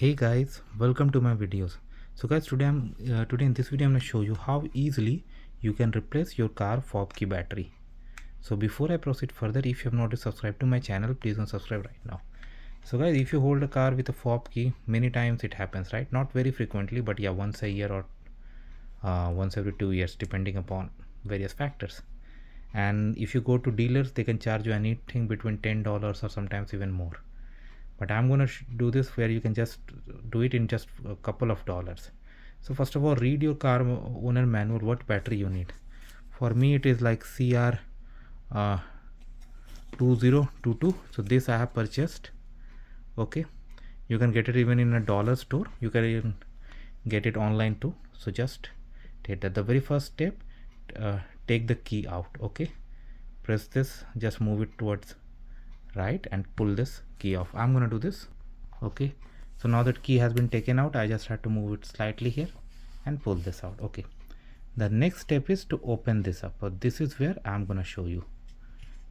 Hey guys, welcome to my videos. So guys, today in this video I'm going to show you how easily you can replace your car fob key battery. So before I proceed further, if you have not subscribed to my channel, please subscribe right now. So guys, if you hold a car with a fob key, many times it happens, right? Not very frequently, but yeah, once a year or once every 2 years, depending upon various factors. And if you go to dealers, they can charge you anything between $10 or sometimes even more. But I'm going to do this where you can just do it in just a couple of dollars. So first of all, read your car owner manual what battery you need. For me it is like CR 2022. So this I have purchased. Okay, you can get it even in a dollar store, you can even get it online too. So just take that. The very first step, take the key out. Okay, press this, just move it towards right and pull this key off. I'm gonna do this. Okay, so now that key has been taken out, I just have to move it slightly here and pull this out. Okay, the next step is to open this up. This is where I'm gonna show you.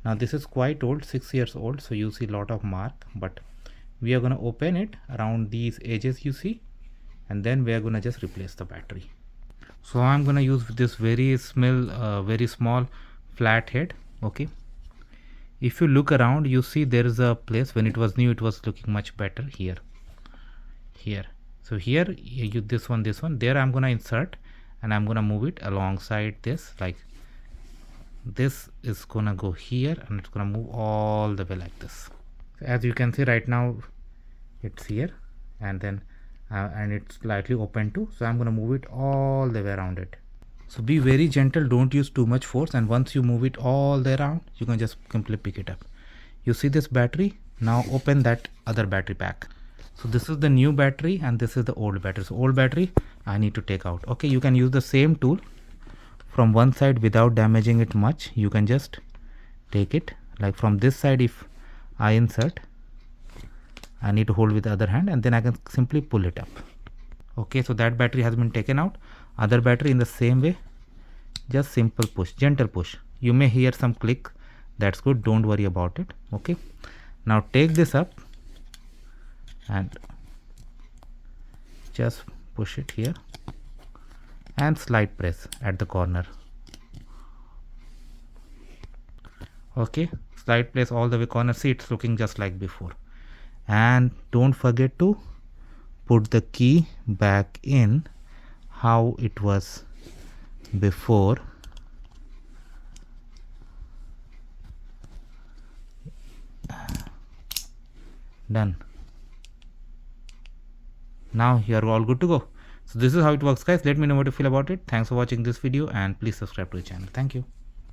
Now this is quite old, 6 years old, so you see a lot of mark, but we are gonna open it around these edges you see, and then we are gonna just replace the battery. So I'm gonna use this very small flat head. Okay, if you look around, you see there is a place. When it was new, it was looking much better. Here so here you this one there I'm gonna insert, and I'm gonna move it alongside this. Like this is gonna go here, and it's gonna move all the way like this. So as you can see right now, it's here, and then and it's slightly open too, so I'm gonna move it all the way around it. So be very gentle, don't use too much force, and once you move it all the way around, you can just simply pick it up. You see this battery? Now open that other battery pack. So this is the new battery and this is the old battery. So old battery I need to take out. Okay, you can use the same tool from one side without damaging it much. You can just take it like from this side. If I insert, I need to hold with the other hand, and then I can simply pull it up. Okay, so that battery has been taken out. Other battery in the same way, just simple push, gentle push. You may hear some click, that's good, don't worry about it. Okay, now take this up and just push it here and slide press at the corner. Okay, slide press all the way corner. See, it's looking just like before. And don't forget to put the key back in how it was before. Done. Now you are all good to go. So this is how it works, guys. Let me know what you feel about it. Thanks for watching this video, and please subscribe to the channel. Thank you.